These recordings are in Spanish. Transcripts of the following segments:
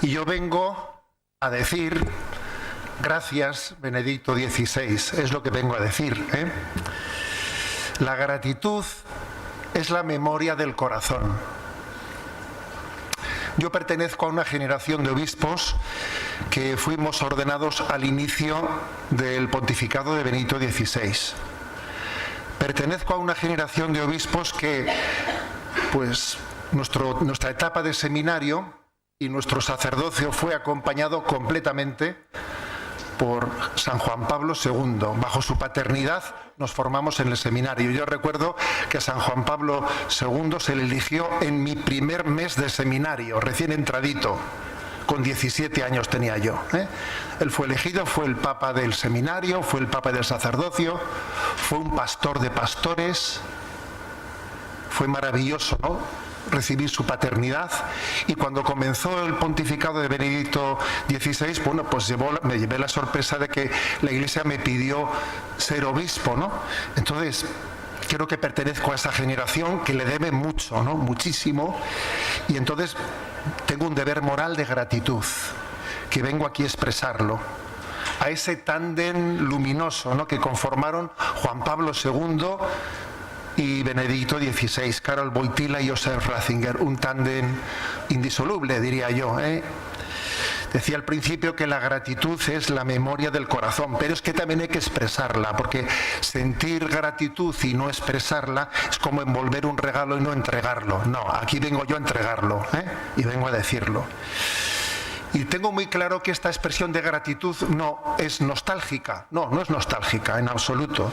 Y yo vengo a decir, gracias Benedicto XVI, es lo que vengo a decir, ¿eh? La gratitud es la memoria del corazón. Yo pertenezco a una generación de obispos que fuimos ordenados al inicio del pontificado de Benedicto XVI. Pertenezco a una generación de obispos que, pues, nuestra etapa de seminario y nuestro sacerdocio fue acompañado completamente por San Juan Pablo II. Bajo su paternidad nos formamos en el seminario. Yo recuerdo que a San Juan Pablo II se le eligió en mi primer mes de seminario, recién entradito, con 17 años tenía yo, ¿eh? Él fue elegido, fue el papa del seminario, fue el papa del sacerdocio, fue un pastor de pastores. Fue maravilloso, ¿no?, recibir su paternidad. Y cuando comenzó el pontificado de Benedicto XVI, bueno, pues me llevé la sorpresa de que la Iglesia me pidió ser obispo, ¿no? Entonces, creo que pertenezco a esa generación que le debe mucho, ¿no?, muchísimo. Y entonces tengo un deber moral de gratitud, que vengo aquí a expresarlo, a ese tándem luminoso, ¿no?, que conformaron Juan Pablo II y Benedicto XVI, Karol Wojtyła y Joseph Ratzinger, un tándem indisoluble, diría yo, ¿eh? Decía al principio que la gratitud es la memoria del corazón, pero es que también hay que expresarla, porque sentir gratitud y no expresarla es como envolver un regalo y no entregarlo. No, aquí vengo yo a entregarlo, ¿eh? Y vengo a decirlo. Y tengo muy claro que esta expresión de gratitud no es nostálgica. No, no es nostálgica en absoluto.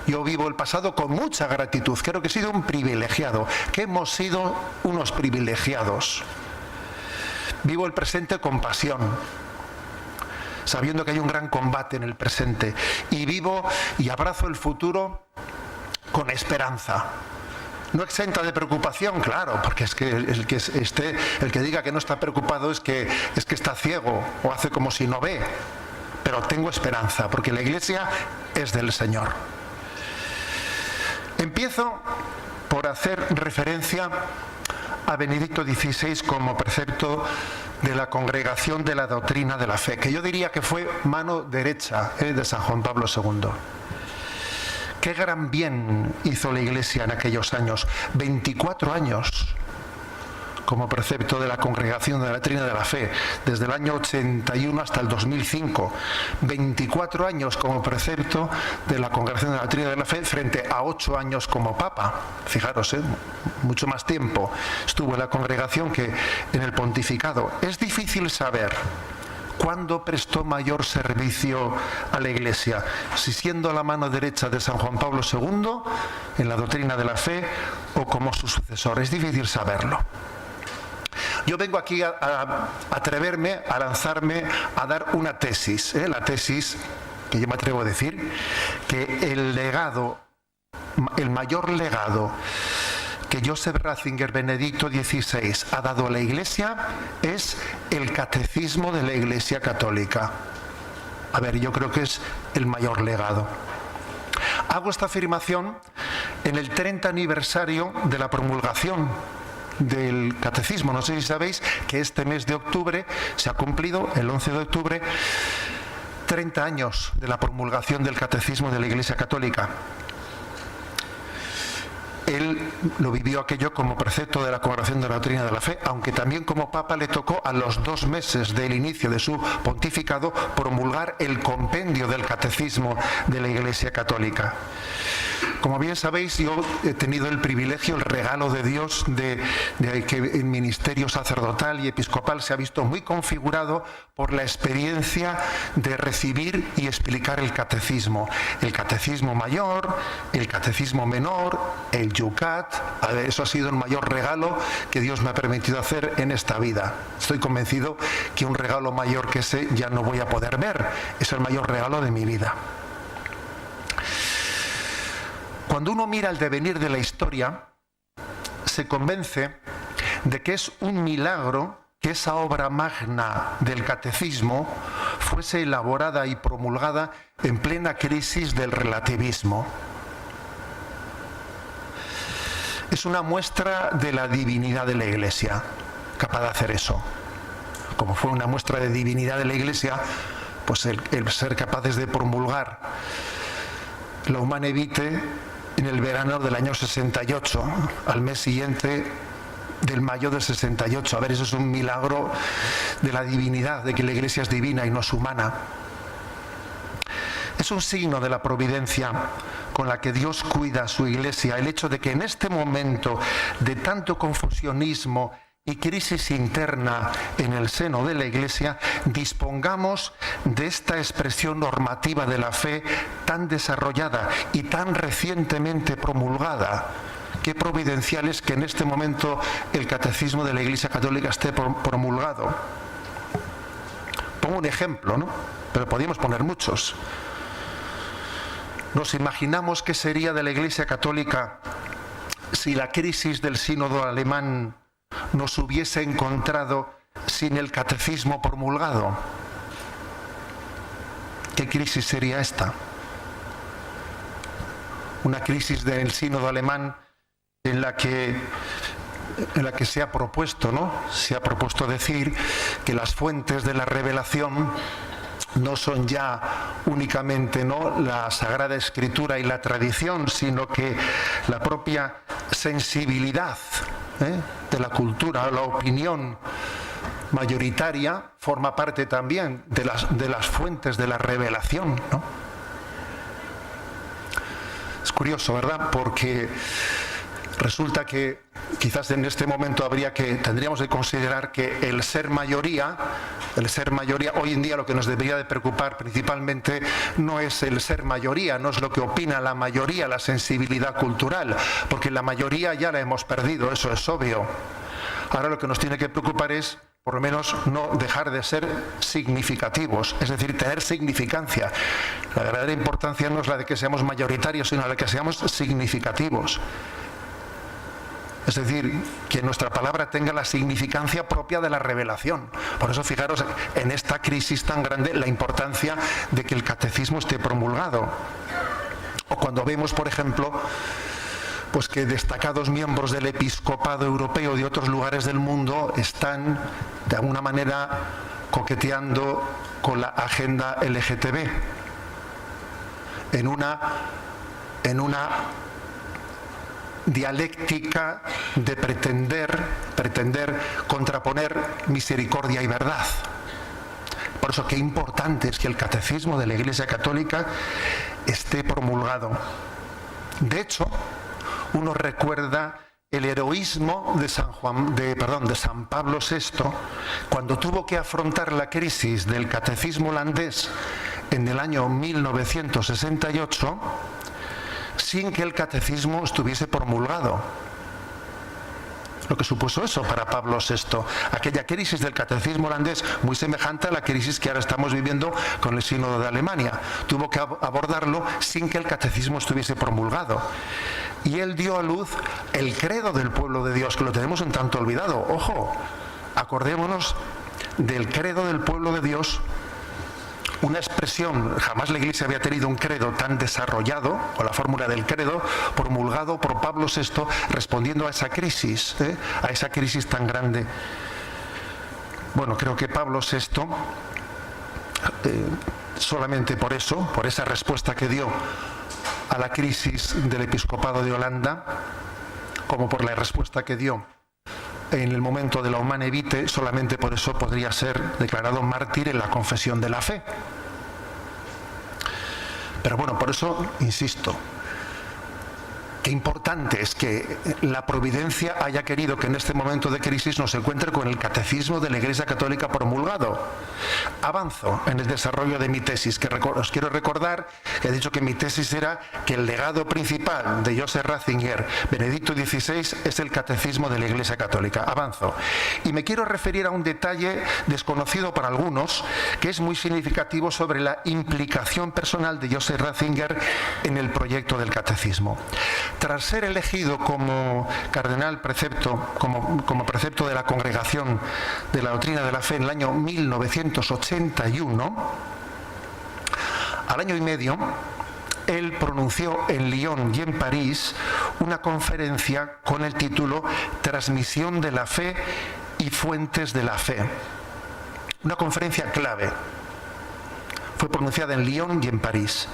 Yo vivo el pasado con mucha gratitud. Creo que he sido un privilegiado, que hemos sido unos privilegiados. Vivo el presente con pasión, sabiendo que hay un gran combate en el presente. Y vivo y abrazo el futuro con esperanza. No exenta de preocupación, claro, porque es que el que diga que no está preocupado es que está ciego o hace como si no ve. Pero tengo esperanza, porque la Iglesia es del Señor. Empiezo por hacer referencia a Benedicto XVI como precepto de la Congregación de la Doctrina de la Fe, que yo diría que fue mano derecha de San Juan Pablo II. Qué gran bien hizo la Iglesia en aquellos años, 24 años como precepto de la Congregación de la Doctrina de la Fe, desde el año 81 hasta el 2005, 24 años como precepto de la Congregación de la Doctrina de la Fe frente a 8 años como Papa. Fijaros, mucho más tiempo estuvo en la congregación que en el pontificado. Es difícil saber cuándo prestó mayor servicio a la Iglesia, si siendo la mano derecha de San Juan Pablo II en la Doctrina de la Fe o como su sucesor. Es difícil saberlo. Yo vengo aquí a atreverme, a lanzarme, a dar una tesis, la tesis que yo me atrevo a decir, que el mayor legado que Joseph Ratzinger, Benedicto XVI, ha dado a la Iglesia es el catecismo de la Iglesia Católica. A ver, yo creo que es el mayor legado. Hago esta afirmación en el 30 aniversario de la promulgación del catecismo. No sé si sabéis que este mes de octubre se ha cumplido, el 11 de octubre, 30 años de la promulgación del catecismo de la Iglesia Católica. Él lo vivió aquello como precepto de la Congregación de la Doctrina de la Fe, aunque también como Papa le tocó a los 2 meses del inicio de su pontificado promulgar el compendio del catecismo de la Iglesia Católica. Como bien sabéis, yo he tenido el privilegio, el regalo de Dios de que el ministerio sacerdotal y episcopal se ha visto muy configurado por la experiencia de recibir y explicar el catecismo mayor, el catecismo menor, el Yucat. Eso ha sido el mayor regalo que Dios me ha permitido hacer en esta vida. Estoy convencido que un regalo mayor que ese ya no voy a poder ver. Es el mayor regalo de mi vida. Cuando uno mira el devenir de la historia, se convence de que es un milagro que esa obra magna del catecismo fuese elaborada y promulgada en plena crisis del relativismo. Es una muestra de la divinidad de la Iglesia, capaz de hacer eso. como fue una muestra de divinidad de la Iglesia, pues el ser capaces de promulgar la Humane Vitae en el verano del año 68, al mes siguiente del mayo del 68. A ver, eso es un milagro de la divinidad, de que la Iglesia es divina y no es humana. Es un signo de la providencia con la que Dios cuida a su Iglesia, el hecho de que en este momento de tanto confusionismo y crisis interna en el seno de la Iglesia, dispongamos de esta expresión normativa de la fe tan desarrollada y tan recientemente promulgada. Qué providencial es que en este momento el Catecismo de la Iglesia Católica esté promulgado. Pongo un ejemplo, ¿no? Pero podríamos poner muchos. Nos imaginamos qué sería de la Iglesia Católica si la crisis del sínodo alemán nos hubiese encontrado sin el catecismo promulgado. ¿Qué crisis sería esta? Una crisis del sínodo alemán en la que se ha propuesto, ¿no? Se ha propuesto decir que las fuentes de la revelación no son ya únicamente, ¿no?, la Sagrada Escritura y la tradición, sino que la propia sensibilidad de la cultura, la opinión mayoritaria, forma parte también de las fuentes de la revelación, ¿no? Es curioso, ¿verdad? Porque resulta que quizás en este momento tendríamos que considerar que el ser mayoría, hoy en día lo que nos debería de preocupar principalmente no es el ser mayoría, no es lo que opina la mayoría, la sensibilidad cultural, porque la mayoría ya la hemos perdido, eso es obvio. Ahora lo que nos tiene que preocupar es, por lo menos, no dejar de ser significativos, es decir, tener significancia. La verdadera importancia no es la de que seamos mayoritarios, sino la de que seamos significativos. Es decir, que nuestra palabra tenga la significancia propia de la revelación. Por eso, fijaros, en esta crisis tan grande, la importancia de que el catecismo esté promulgado. O cuando vemos, por ejemplo, pues que destacados miembros del episcopado europeo y de otros lugares del mundo están, de alguna manera, coqueteando con la agenda LGTB. En una dialéctica de pretender contraponer misericordia y verdad. Por eso qué importante es que el catecismo de la Iglesia Católica esté promulgado. De hecho, uno recuerda el heroísmo de San Pablo VI cuando tuvo que afrontar la crisis del catecismo holandés en el año 1968 sin que el catecismo estuviese promulgado. Lo que supuso eso para Pablo VI, aquella crisis del catecismo holandés muy semejante a la crisis que ahora estamos viviendo con el sínodo de Alemania. Tuvo que abordarlo sin que el catecismo estuviese promulgado. Y él dio a luz el credo del pueblo de Dios, que lo tenemos un tanto olvidado. Ojo, acordémonos del credo del pueblo de Dios, una expresión, jamás la Iglesia había tenido un credo tan desarrollado, o la fórmula del credo, promulgado por Pablo VI, respondiendo a esa crisis tan grande. Bueno, creo que Pablo VI, solamente por eso, por esa respuesta que dio a la crisis del episcopado de Holanda, como por la respuesta que dio en el momento de la Humane Vitae, solamente por eso podría ser declarado mártir en la confesión de la fe. Pero bueno, por eso insisto, qué importante es que la providencia haya querido que en este momento de crisis nos encuentre con el catecismo de la Iglesia Católica promulgado. Avanzo en el desarrollo de mi tesis, que os quiero recordar que he dicho que mi tesis era que el legado principal de Joseph Ratzinger, Benedicto XVI, es el catecismo de la Iglesia Católica. Avanzo. Y me quiero referir a un detalle desconocido para algunos, que es muy significativo sobre la implicación personal de Joseph Ratzinger en el proyecto del catecismo. Tras ser elegido como cardenal precepto, como precepto de la Congregación de la Doctrina de la Fe en el año 1981, al año y medio, él pronunció en Lyon y en París una conferencia con el título Transmisión de la Fe y Fuentes de la Fe. una conferencia clave. Fue pronunciada en Lyon y en París.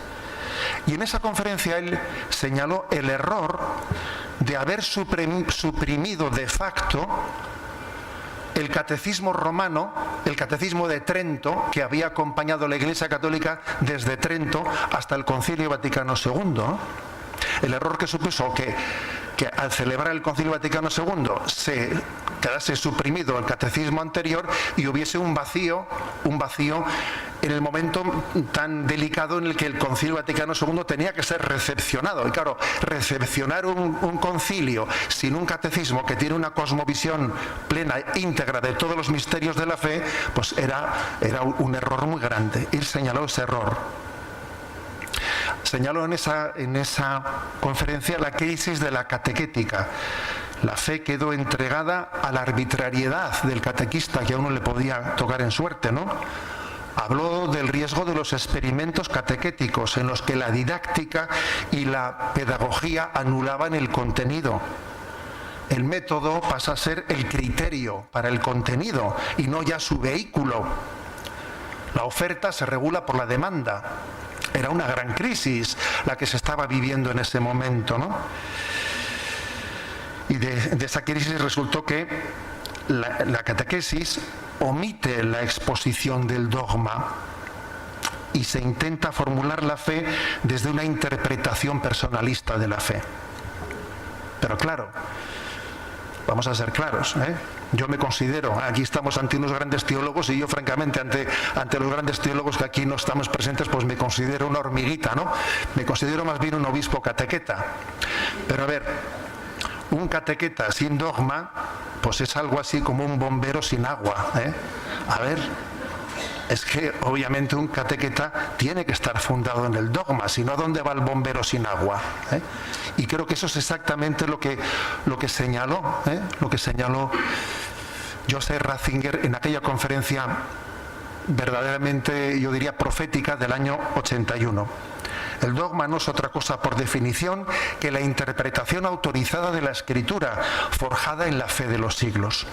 Y en esa conferencia él señaló el error de haber suprimido de facto el catecismo romano, el catecismo de Trento, que había acompañado a la Iglesia Católica desde Trento hasta el Concilio Vaticano II. El error que supuso que al celebrar el Concilio Vaticano II se quedase suprimido el catecismo anterior y hubiese un vacío en el momento tan delicado en el que el Concilio Vaticano II tenía que ser recepcionado. Y claro, recepcionar un concilio sin un catecismo que tiene una cosmovisión plena, íntegra de todos los misterios de la fe, pues era un error muy grande. Él señaló ese error. Señaló en esa conferencia la crisis de la catequética. La fe quedó entregada a la arbitrariedad del catequista, que a uno le podía tocar en suerte, ¿no? Habló del riesgo de los experimentos catequéticos, en los que la didáctica y la pedagogía anulaban el contenido. El método pasa a ser el criterio para el contenido y no ya su vehículo. La oferta se regula por la demanda. Era una gran crisis la que se estaba viviendo en ese momento, ¿no? Y de esa crisis resultó que la catequesis omite la exposición del dogma y se intenta formular la fe desde una interpretación personalista de la fe. Pero claro, vamos a ser claros, yo me considero, aquí estamos ante unos grandes teólogos y yo francamente ante los grandes teólogos que aquí no estamos presentes, pues me considero una hormiguita, ¿no? Me considero más bien un obispo catequeta. Pero a ver, un catequeta sin dogma, pues es algo así como un bombero sin agua, A ver, es que obviamente un catequeta tiene que estar fundado en el dogma, si no, ¿dónde va el bombero sin agua? Y creo que eso es exactamente lo que señaló Joseph Ratzinger en aquella conferencia verdaderamente, yo diría, profética del año 81. El dogma no es otra cosa, por definición, que la interpretación autorizada de la Escritura, forjada en la fe de los siglos.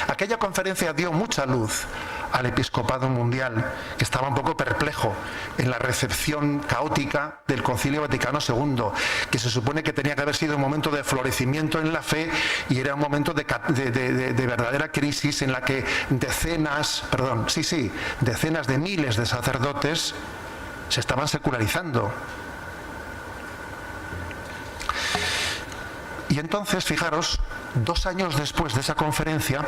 Aquella conferencia dio mucha luz al episcopado mundial, que estaba un poco perplejo en la recepción caótica del Concilio Vaticano II, que se supone que tenía que haber sido un momento de florecimiento en la fe y era un momento de verdadera crisis en la que decenas de miles de sacerdotes se estaban secularizando. Y entonces, fijaros, 2 años después de esa conferencia,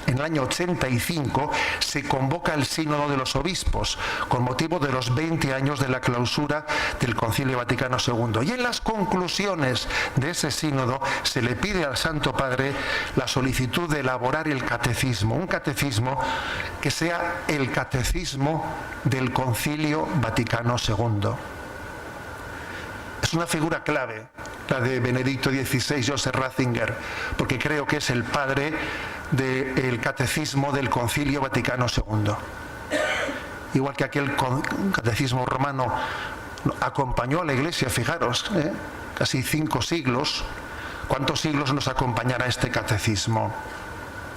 en el año 85, se convoca el Sínodo de los Obispos con motivo de los 20 años de la clausura del Concilio Vaticano II. Y en las conclusiones de ese sínodo se le pide al Santo Padre la solicitud de elaborar el catecismo, un catecismo que sea el catecismo del Concilio Vaticano II. Es una figura clave, la de Benedicto XVI, Joseph Ratzinger, porque creo que es el padre del catecismo del Concilio Vaticano II. Igual que aquel catecismo romano acompañó a la Iglesia, fijaros, casi 5 siglos. ¿Cuántos siglos nos acompañará este catecismo?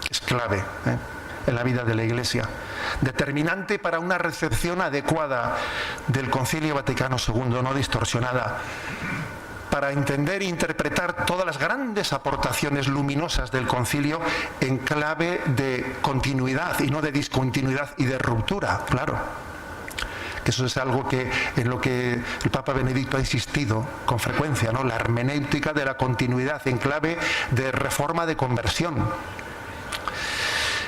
Es clave en la vida de la Iglesia, determinante para una recepción adecuada del Concilio Vaticano II, no distorsionada, para entender e interpretar todas las grandes aportaciones luminosas del concilio en clave de continuidad y no de discontinuidad y de ruptura, claro. Que eso es algo en lo que el Papa Benedicto ha insistido con frecuencia, ¿no? La hermenéutica de la continuidad en clave de reforma, de conversión.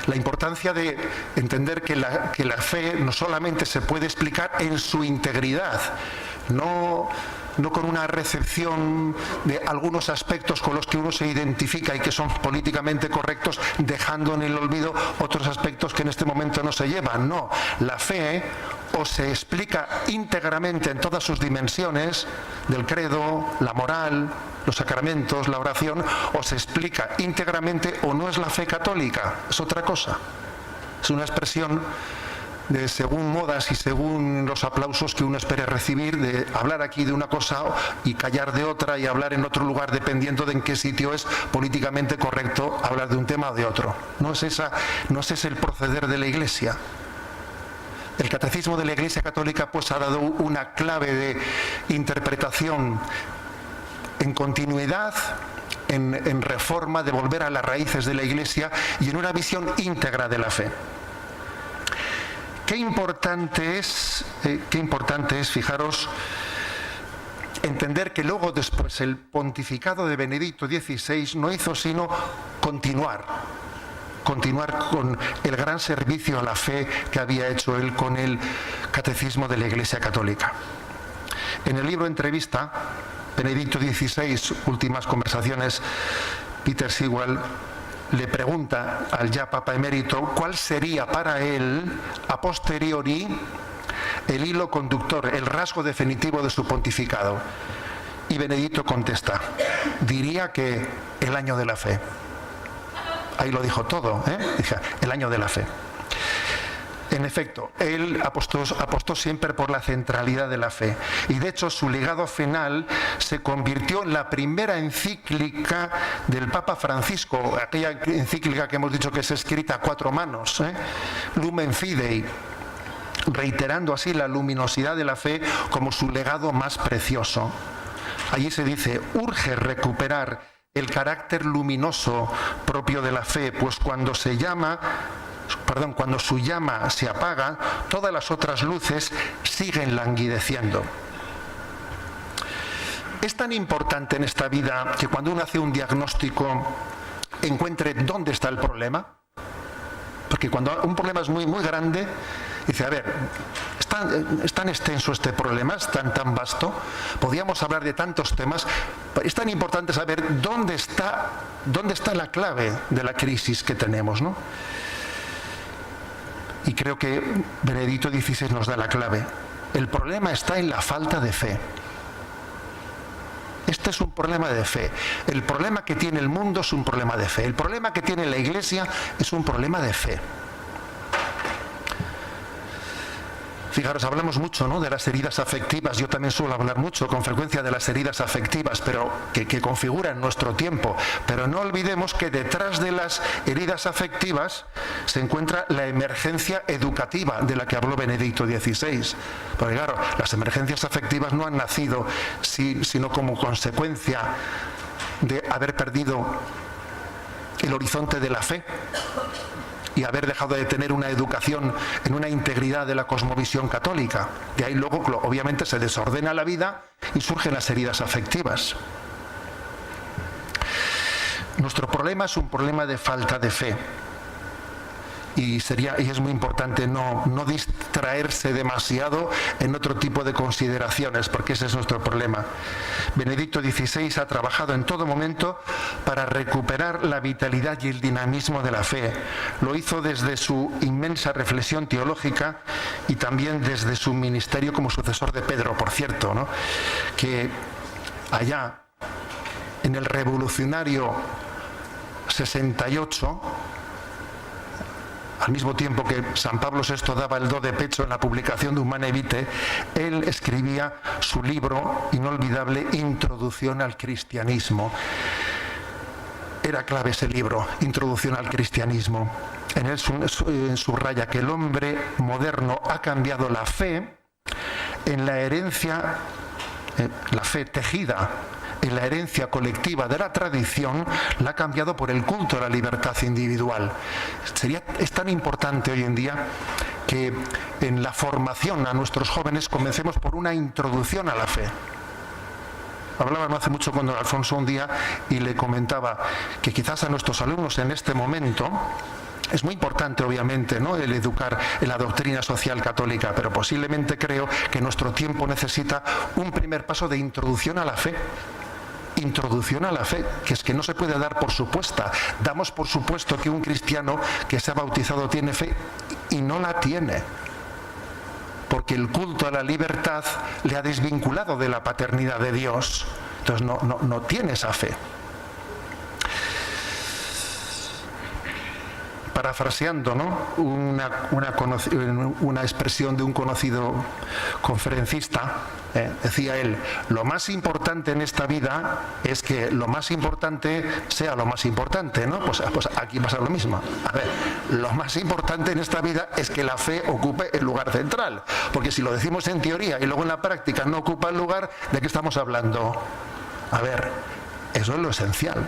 La importancia de entender que la fe no solamente se puede explicar en su integridad, no con una recepción de algunos aspectos con los que uno se identifica y que son políticamente correctos, dejando en el olvido otros aspectos que en este momento no se llevan. No, la fe o se explica íntegramente en todas sus dimensiones, del credo, la moral, los sacramentos, la oración, o se explica íntegramente o no es la fe católica, es otra cosa. Es una expresión de según modas y según los aplausos que uno espere recibir, de hablar aquí de una cosa y callar de otra y hablar en otro lugar dependiendo de en qué sitio es políticamente correcto hablar de un tema o de otro. No es ese el proceder de la Iglesia. El Catecismo de la Iglesia Católica pues ha dado una clave de interpretación en continuidad, en reforma, de volver a las raíces de la Iglesia y en una visión íntegra de la fe. Qué importante es, fijaros, entender que luego después el pontificado de Benedicto XVI no hizo sino continuar con el gran servicio a la fe que había hecho él con el Catecismo de la Iglesia Católica. En el libro Entrevista, Benedicto XVI, Últimas Conversaciones, Peter Sewell le pregunta al ya Papa Emérito cuál sería para él, a posteriori, el hilo conductor, el rasgo definitivo de su pontificado. Y Benedicto contesta, diría que el año de la fe. Ahí lo dijo todo, Dije, el año de la fe. En efecto, él apostó siempre por la centralidad de la fe. Y de hecho su legado final se convirtió en la primera encíclica del Papa Francisco, aquella encíclica que hemos dicho que es escrita a 4 manos, Lumen Fidei, reiterando así la luminosidad de la fe como su legado más precioso. Allí se dice, urge recuperar el carácter luminoso propio de la fe, pues cuando su llama se apaga, todas las otras luces siguen languideciendo. Es tan importante en esta vida que cuando uno hace un diagnóstico encuentre dónde está el problema, porque cuando un problema es muy, muy grande, dice, a ver, es tan extenso este problema, es tan vasto, podríamos hablar de tantos temas, es tan importante saber dónde está la clave de la crisis que tenemos, ¿no? Y creo que Benedicto XVI nos da la clave. El problema está en la falta de fe. Este es un problema de fe. El problema que tiene el mundo es un problema de fe. El problema que tiene la Iglesia es un problema de fe. Fijaros, hablamos mucho, ¿no?, de las heridas afectivas. Yo también suelo hablar mucho, con frecuencia, de las heridas afectivas, pero que configuran nuestro tiempo. Pero no olvidemos que detrás de las heridas afectivas se encuentra la emergencia educativa de la que habló Benedicto XVI. Porque claro, las emergencias afectivas no han nacido sino como consecuencia de haber perdido el horizonte de la fe y haber dejado de tener una educación en una integridad de la cosmovisión católica. De ahí luego, obviamente, se desordena la vida y surgen las heridas afectivas. Nuestro problema es un problema de falta de fe. Y es muy importante no distraerse demasiado en otro tipo de consideraciones, porque ese es nuestro problema. Benedicto XVI ha trabajado en todo momento para recuperar la vitalidad y el dinamismo de la fe. Lo hizo desde su inmensa reflexión teológica y también desde su ministerio como sucesor de Pedro, por cierto, ¿no?, que allá en el revolucionario 68, al mismo tiempo que San Pablo VI daba el do de pecho en la publicación de Humanae Vitae, él escribía su libro inolvidable Introducción al Cristianismo. Era clave ese libro, Introducción al Cristianismo. En él subraya que el hombre moderno ha cambiado la fe en la herencia, la fe tejida en la herencia colectiva de la tradición, la ha cambiado por el culto a la libertad individual. Es tan importante hoy en día que en la formación a nuestros jóvenes comencemos por una introducción a la fe. Hablaba no hace mucho con don Alfonso un día y le comentaba que quizás a nuestros alumnos en este momento es muy importante, obviamente, ¿no?, el educar en la doctrina social católica, pero posiblemente creo que nuestro tiempo necesita un primer paso de introducción a la fe. Introducción a la fe, que es que no se puede dar por supuesta. Damos por supuesto que un cristiano que se ha bautizado tiene fe y no la tiene, porque el culto a la libertad le ha desvinculado de la paternidad de Dios. Entonces no tiene esa fe. parafraseando, ¿no?, una expresión de un conocido conferencista, decía él: lo más importante en esta vida es que lo más importante sea lo más importante, ¿no? Pues aquí pasa lo mismo. A ver, lo más importante en esta vida es que la fe ocupe el lugar central, porque si lo decimos en teoría y luego en la práctica no ocupa el lugar, ¿de qué estamos hablando? A ver, eso es lo esencial.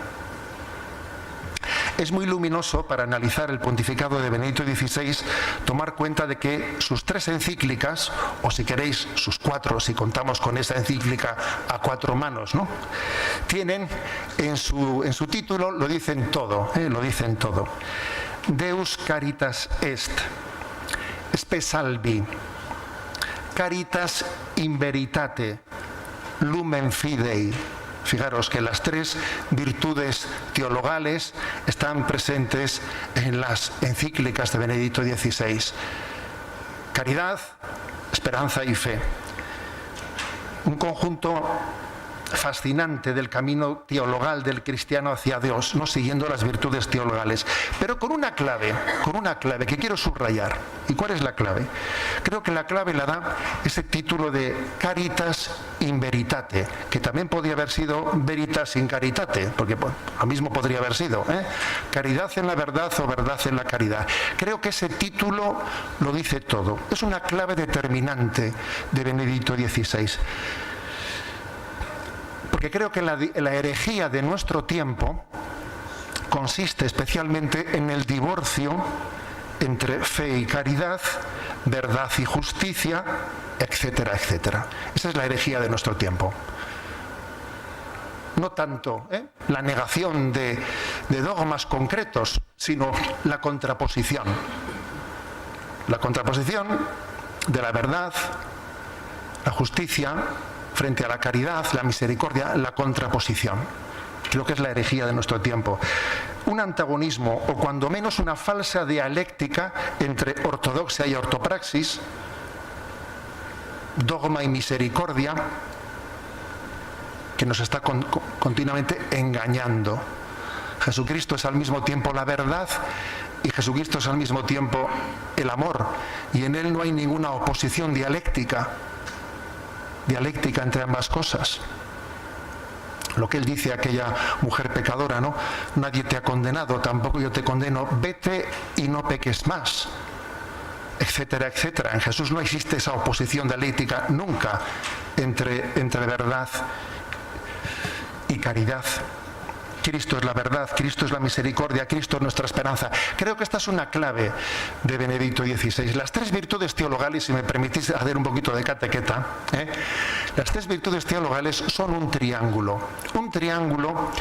Es muy luminoso para analizar el pontificado de Benedicto XVI tomar cuenta de que sus 3 encíclicas, o si queréis sus 4, si contamos con esa encíclica a 4 manos, ¿no?, tienen en su título, lo dicen todo, lo dicen todo. Deus caritas est, spe salvi, caritas in veritate, lumen fidei. Fijaros que las 3 virtudes teologales están presentes en las encíclicas de Benedicto XVI. Caridad, esperanza y fe. Un conjunto fascinante del camino teologal del cristiano hacia Dios, no siguiendo las virtudes teologales, pero con una clave que quiero subrayar. ¿Y cuál es la clave? Creo que la clave la da ese título de Caritas in veritate, que también podría haber sido Veritas in caritate, porque lo mismo podría haber sido, caridad en la verdad o verdad en la caridad. Creo que ese título lo dice todo. Es una clave determinante de Benedicto XVI. Porque creo que la herejía de nuestro tiempo consiste especialmente en el divorcio entre fe y caridad, verdad y justicia, etcétera, etcétera. Esa es la herejía de nuestro tiempo. No tanto la negación de dogmas concretos, sino la contraposición. La contraposición de la verdad, la justicia, frente a la caridad, la misericordia, la contraposición. Creo que es la herejía de nuestro tiempo. Un antagonismo, o cuando menos una falsa dialéctica entre ortodoxia y ortopraxis, dogma y misericordia, que nos está continuamente engañando. Jesucristo es al mismo tiempo la verdad y Jesucristo es al mismo tiempo el amor, y en él no hay ninguna oposición dialéctica entre ambas cosas. Lo que él dice a aquella mujer pecadora, ¿no? Nadie te ha condenado, tampoco yo te condeno, vete y no peques más, etcétera, etcétera. En Jesús no existe esa oposición dialéctica nunca entre verdad y caridad. Cristo es la verdad, Cristo es la misericordia, Cristo es nuestra esperanza. Creo que esta es una clave de Benedicto XVI. Las 3 virtudes teologales, si me permitís hacer un poquito de catequeta, las 3 virtudes teologales son un triángulo. Un triángulo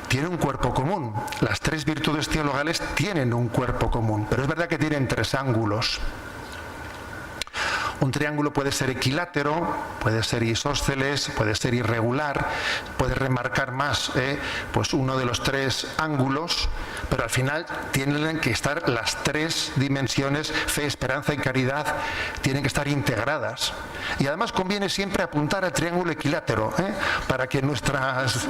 tiene un cuerpo común. Las 3 virtudes teologales tienen un cuerpo común, pero es verdad que tienen 3 ángulos. Un triángulo puede ser equilátero, puede ser isósceles, puede ser irregular, puede remarcar más pues uno de los 3 ángulos, pero al final tienen que estar las 3 dimensiones, fe, esperanza y caridad, tienen que estar integradas. Y además conviene siempre apuntar al triángulo equilátero, para que nuestras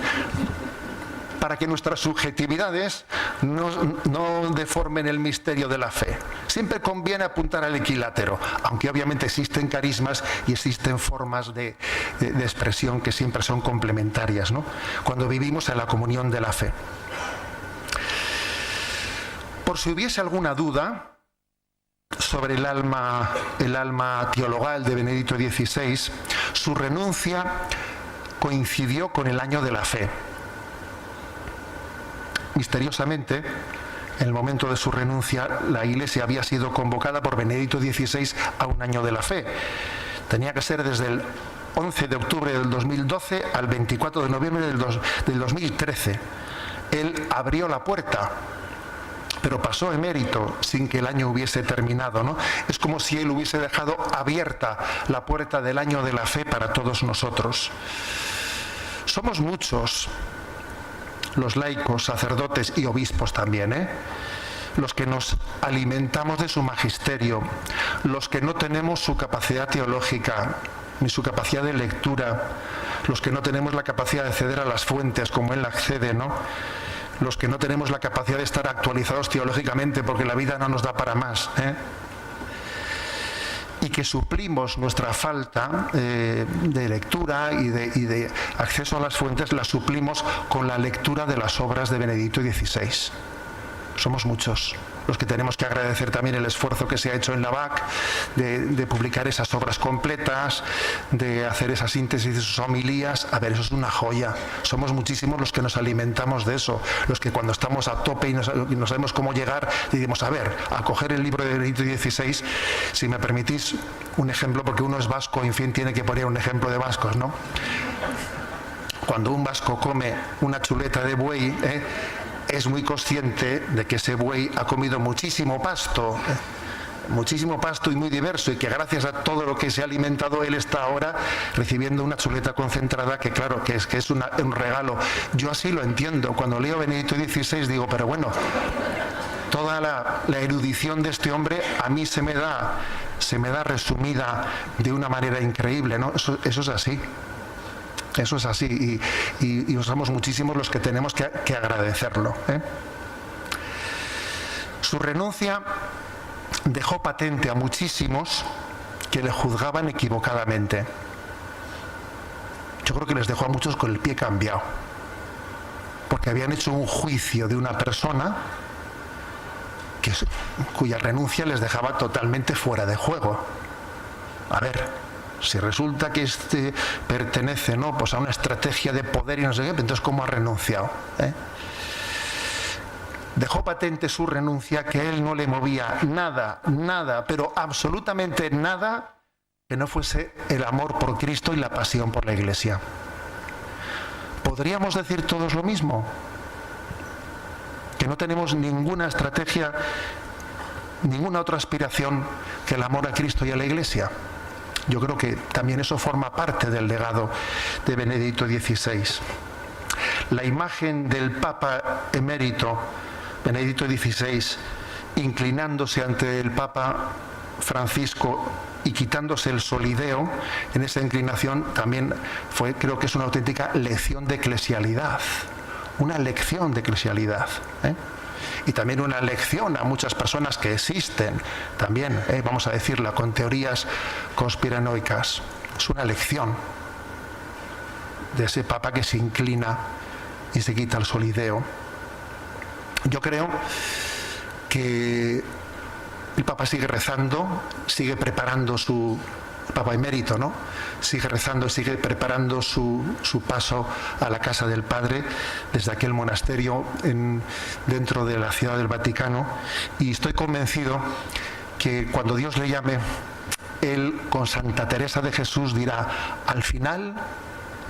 subjetividades no deformen el misterio de la fe. Siempre conviene apuntar al equilátero, aunque obviamente existen carismas y existen formas de expresión que siempre son complementarias, ¿no?, cuando vivimos en la comunión de la fe. Por si hubiese alguna duda sobre el alma teologal de Benedicto XVI, su renuncia coincidió con el año de la fe. Misteriosamente, en el momento de su renuncia, la Iglesia había sido convocada por Benedicto XVI a un año de la fe. Tenía que ser desde el 11 de octubre del 2012 al 24 de noviembre del 2013. Él abrió la puerta, pero pasó emérito sin que el año hubiese terminado, ¿no? Es como si él hubiese dejado abierta la puerta del año de la fe para todos nosotros. Somos muchos los laicos, sacerdotes y obispos también, los que nos alimentamos de su magisterio, los que no tenemos su capacidad teológica, ni su capacidad de lectura, los que no tenemos la capacidad de acceder a las fuentes como él accede, ¿no? los que no tenemos la capacidad de estar actualizados teológicamente porque la vida no nos da para más, y que suplimos nuestra falta de lectura y de acceso a las fuentes, la suplimos con la lectura de las obras de Benedicto XVI. Somos muchos los que tenemos que agradecer también el esfuerzo que se ha hecho en la BAC de publicar esas obras completas, de hacer esa síntesis de sus homilías. A ver, eso es una joya. Somos muchísimos los que nos alimentamos de eso, los que cuando estamos a tope y no sabemos cómo llegar, decimos, a ver, a coger el libro de Benedicto XVI, si me permitís un ejemplo, porque uno es vasco, en fin, tiene que poner un ejemplo de vascos, ¿no? Cuando un vasco come una chuleta de buey, es muy consciente de que ese buey ha comido muchísimo pasto y muy diverso, y que gracias a todo lo que se ha alimentado él está ahora recibiendo una chuleta concentrada que claro, que es un regalo. Yo así lo entiendo. Cuando leo Benedicto XVI digo, pero bueno, toda la erudición de este hombre a mí se me da resumida de una manera increíble, ¿no? Eso es así. Eso es así, y somos muchísimos los que tenemos que agradecerlo. Su renuncia dejó patente a muchísimos que le juzgaban equivocadamente. Yo creo que les dejó a muchos con el pie cambiado, porque habían hecho un juicio de una persona cuya renuncia les dejaba totalmente fuera de juego. A ver, si resulta que pertenece, ¿no?, pues a una estrategia de poder y no sé qué, entonces ¿cómo ha renunciado? Dejó patente su renuncia, que él no le movía nada, pero absolutamente nada que no fuese el amor por Cristo y la pasión por la Iglesia. ¿Podríamos decir todos lo mismo? Que no tenemos ninguna estrategia, ninguna otra aspiración que el amor a Cristo y a la Iglesia. Yo creo que también eso forma parte del legado de Benedicto XVI. La imagen del Papa emérito, Benedicto XVI, inclinándose ante el Papa Francisco y quitándose el solideo, en esa inclinación también creo que es una auténtica lección de eclesialidad. Una lección de eclesialidad. Y también una lección a muchas personas que existen también, vamos a decirla, con teorías conspiranoicas. Es una lección de ese Papa que se inclina y se quita el solideo. Yo creo que el Papa sigue rezando, sigue preparando el Papa emérito, ¿no? Sigue rezando, sigue preparando su paso a la casa del Padre desde aquel monasterio dentro de la Ciudad del Vaticano, y estoy convencido que cuando Dios le llame, él con Santa Teresa de Jesús dirá: al final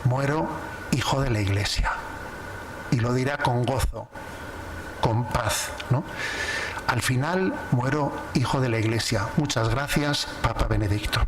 muero hijo de la Iglesia, y lo dirá con gozo, con paz, ¿no? Al final muero hijo de la Iglesia. Muchas gracias, Papa Benedicto.